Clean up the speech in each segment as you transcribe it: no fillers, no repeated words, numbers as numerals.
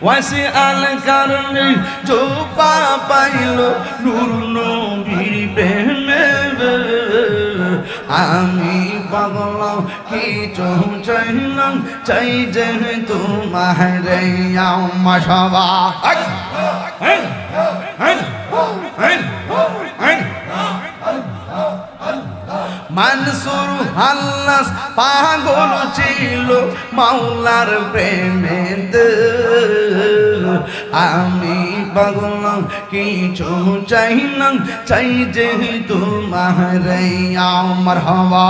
ওয়াসি আল কারণে জোপা পাইল নূর নবীর প্রেমে আমি পাগল কিছু চাইলাম চাই যে তোমার আমার সবাই মানসুর হাল্লাস পাগল ছিল মাওলার প্রেমেতে আমি পাগল কিছু চাইলাম চাই যে তোমার আমার হওয়া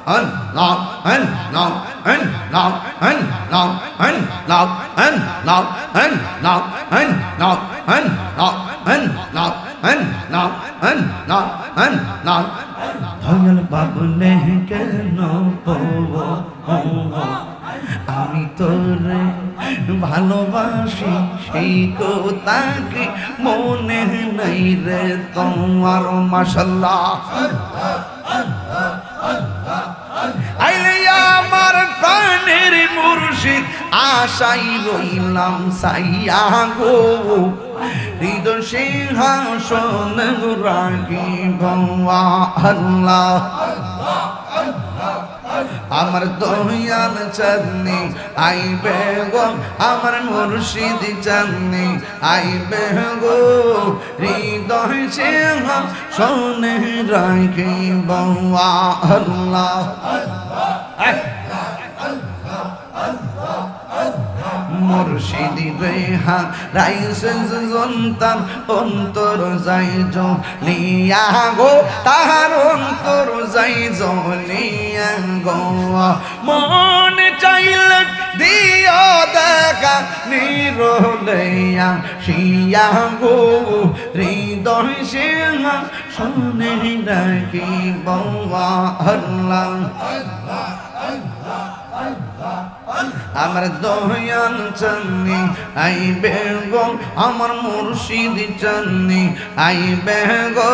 আল্লাহ আল্লাহ আল্লাহ আল্লাহ আল্লাহ আল্লাহ আল্লাহ আল্লাহ আল্লাহ আল্লাহ আল্লাহ আল্লাহ আল্লাহ দয়াল বাবলে কেন পাবো আমি তোরে ভালোবাসি সেই কথাকে মনে নাই রে তোমার মাশাআল্লাহ আইলে আমার প্রাণের মুর্শিদ আশাই রইলাম সাইয়া গো হৃদয় সিংহাসন রাখিব আল্লাহ আমার দয়াল চাঁদনি আইবে গো আমার মুর্শিদ চাঁদনি আইবে গো হৃদয় সিংহাসন রাখিব আল্লাহ মুর্শিদি রেহা রাইসে সন্তান অন্তর যাই জলিয়া গো তাহার অন্তর যাই জলিয়া গো মন চাইলে দিও দেখা নিরলয়া শিয়া গো হৃদয় সিংহা শুনে রাখিব আল্লাহ আমার দয়াল চাঁদনি আইবে গো আমার মুর্শিদ চাঁদনি আইবে গো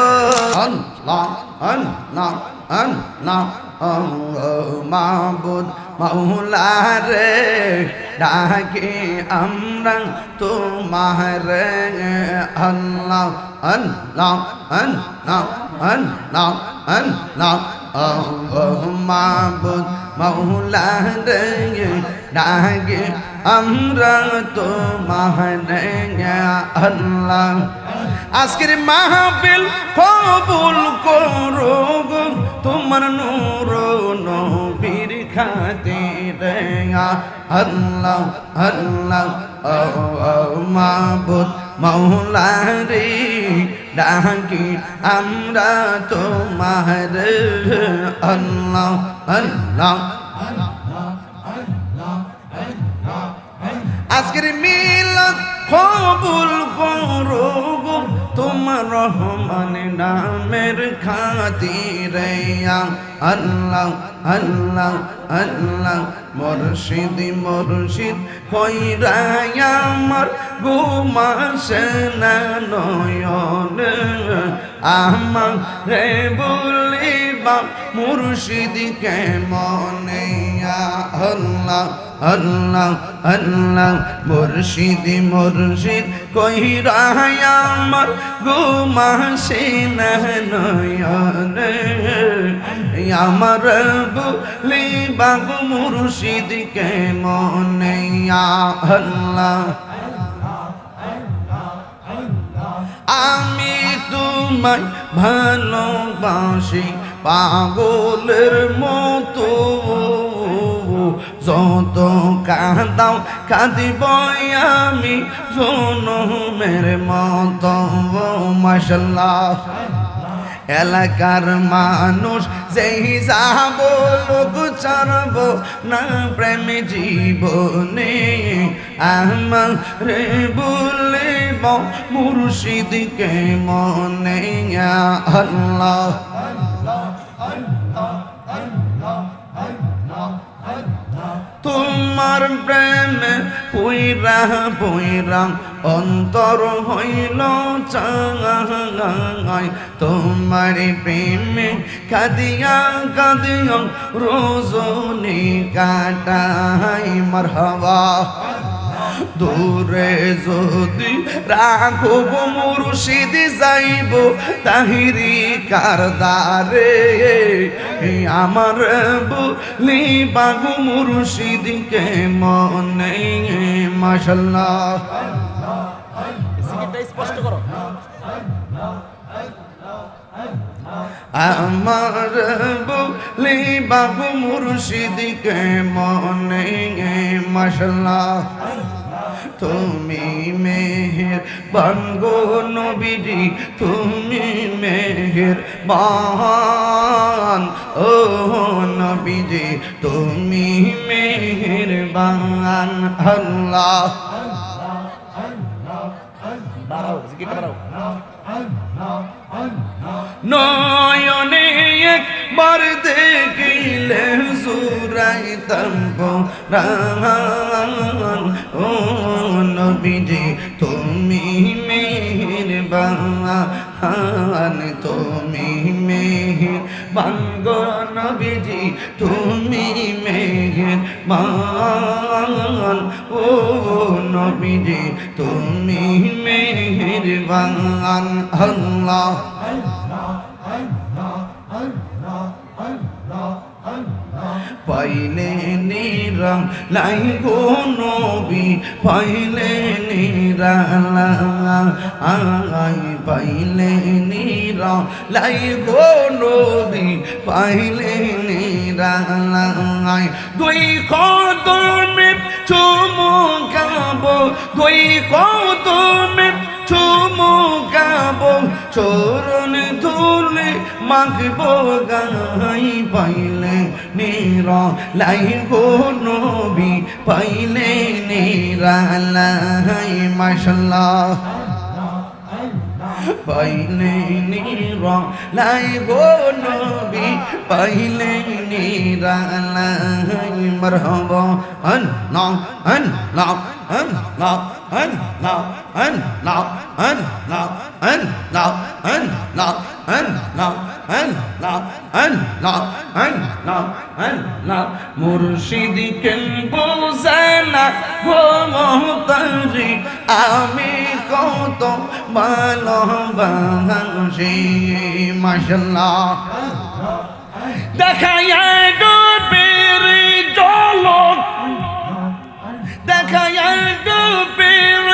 আল্লাহ আল্লাহ আল্লাহ মাবুদ মাওলা রে ডাকে আমরা তোমার আল্লাহ আল্লাহ আল্লাহ আল্লাহ আল্লাহ মাবুদ মাওলা রে ডাকে আমরা তোমার আল্লাহ আজকের মাহফিল কবুল করো গো তোমার নূর নবীর খাতিরে আল্লাহ আল্লাহ মাবুদ মাওলা রে ডাকি আমরা তোমার আল্লাহ আল্লাহ আজকের মিলাদ কবুল করো গো তোমার রহমান নামের খাতিরে আল্লাহ আল্লাহ আল্লাহ মুর্শিদ মুর্শিদ কইরাই আমার ঘুমাসে না নয়ন আমার রে বলিবা মুর্শিদ কে মনে আল্লাহ আল্লাহ আল্লাহ মুর্শিদ মুর্শিদ কইরাই আমার ঘুমাসে না নয়ন আমার বলিবা মুর্শিদ কে মনে আল্লাহ আমি তোমায় ভালোবাসি পাগলের মতো যত কাঁদাও কাঁদিব আমি জনমের মতো মাশাআল্লাহ এলাকার মানুষ যেই যাব লোক ছাড়ব না প্রেম জীবনে আমার রে বলিব মুর্শিদকে মনে আল্লাহ তোমার প্রেমে পুইরা পুইরা অন্তর হইল চাঙাই তোমার প্রেমে কাঁদিয়া কাঁদিয়া রোজনী কাটাই মারহাবা দূরে যদি রাঘব মুর্শিদ যাইব তাহিরি কারদারে আমার বলি বাগু মুর্শিদকে মনে মাশাআল্লাহ স্পষ্ট করো আমার বলি বাবু মুর্শিদকে মনে মাশাআল্লাহ তুমি মেহের বানগো নবীজি তুমি মেহের বান ও নবীজি তুমি মেহের বান আল্লাহ বাড়াও জিকিরটা বাড়াও নয়নে একবার দেখিলে সুরাইতাম কোরআন ও নবীজি তুমি মেহেরবান তুমি মেহেরবান গো নবীজি তুমি মেহেরবান ও নবীজি তুমি মেহেরবান আল্লাহ পাইলে নিরাম লাই গো নবী পাইলে নিরালাই পাইলে নিরাম লাই গো নবী পাইলে নিরালাই দুই কদমে চুমুকাবো দুই কদমে চুমুকাবো চরণ ধুলে মাগবো গাই পাইলে নিরালাই গো নবী পাইলে নিরালাই মাশাআল্লাহ পাইলে নিরালাই গো নবী পাইলে নিরালাই মারহাবা আল্লাহ আল্লাহ আল্লাহ আল্লাহ আল্লাহ আল্লাহ আল্লাহ আল্লাহ আল্লাহ আল্লাহ আল্লাহ আল্লাহ আল্লাহ মুর্শিদ কেন বোঝানা গো মহতারি আমি কত ভালোবাসি মাশাআল্লাহ দেখায়া ডুবের জলক দেখায়া ডুবের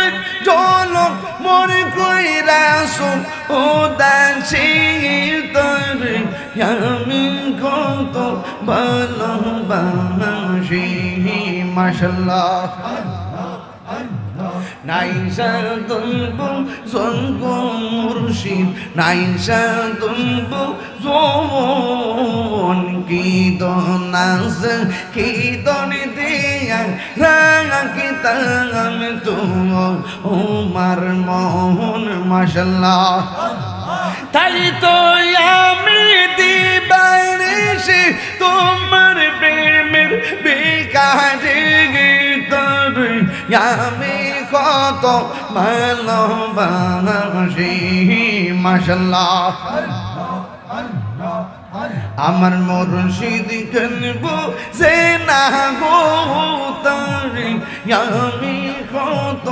জলক মোর কইরাসুন উদাসী তোর আমি কত ভালোবাসি মাশাআল্লাহ নাইসা দুলবু জঙ্গু মুর্শিদ নাইসা দুলবু জোন কি দনাস কি দন দিয়া রাখি তাম তুম উমার মোহন মাশাআল্লাহ তাই তো আমি দিবানিশি তোমার প্রেমের বিকারে গীতর আমি কত ভালোবাসি মাশাআল্লাহ আমার মুর্শিদ কেনবো যে না গো তারি আমি কত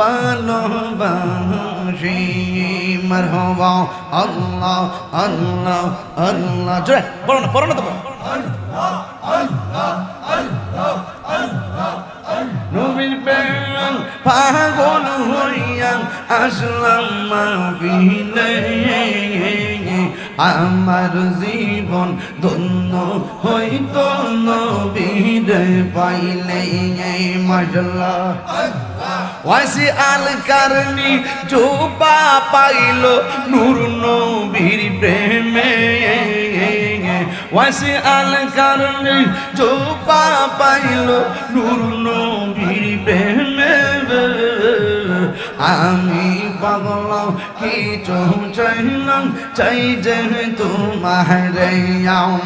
ভালোবাসি মারহাবা আল্লাহ আল্লাহ আল্লাহ জয় বলো না তো আল্লাহ আল্লাহ আল্লাহ আল্লাহ নবীর প্রেম পাগল হইয়া আসলাম মাহফিলে আমার জীবন ধন্য হইত নবীর পাইলে মাশাআল্লাহ ওয়াসি আল কারনি জোপা পাইল নূর নবীর প্রেমে ওয়াসি আল কারনি জোপা পাইল নূর নবীর প্রেমে আমি পাগল কিছু চাইলাম চাই যে তোমার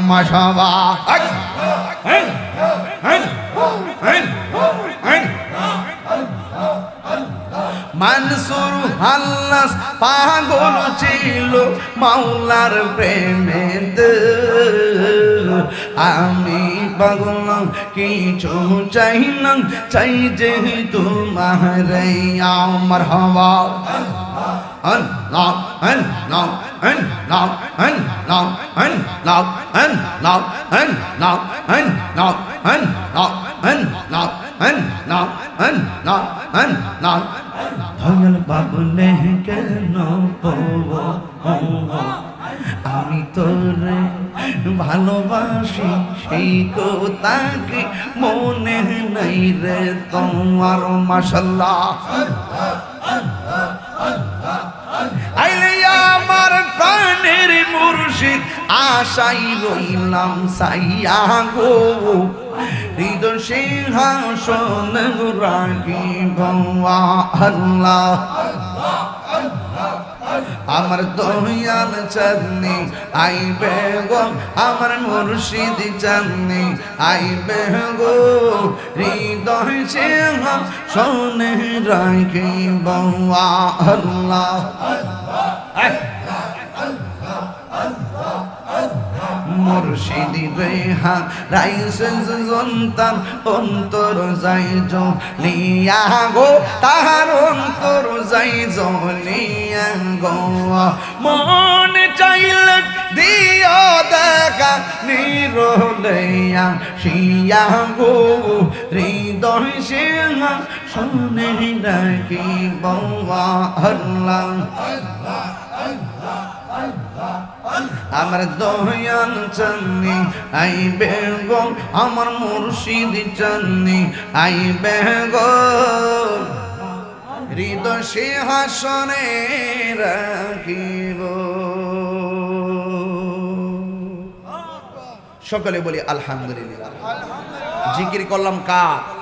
মাশাআল্লাহ মানসুর হাল্লাস পাগল ছিল মাওলার প্রেমেতে আমি পাগল কিছু চাই না চাই যে তোমার আমার হওয়া Allah Allah Allah Allah Allah Allah Allah Allah Allah Allah Dayal বাবুলে কেন আমি তোরে ভালোবাসি সেই কথা কি মনে নাই রে তোমার মাশাআল্লাহ আইলে আমার প্রাণের মুর্শিদ আশাই রইলাম সাইয়া গো হৃদয় সিংহাসন রাখিব আল্লাহ আমার দয়াল চাঁদনি আইবে গো আমার মুর্শিদ চাঁদনি আইবে গো হৃদয় সিংহাসন রাখিব আল্লাহ মুর্শিদি রেহা রাইসেন সন্তান অন্তর যাই জলিয়া গো তাহার অন্তর যাই জলিয়া গো মন চাইল দিও দেখা নিরলয়া শিয়া গো হৃদয় সিংহা শুনে রাখিব আল্লাহ আমার দয়াল চাঁদনি আইবে গো আমার মুর্শিদ চাঁদনি আইবে গো হৃদয় সিংহাসনে রাখিব সকলে বলি আলহামদুলিল্লাহ জিকির করলাম কার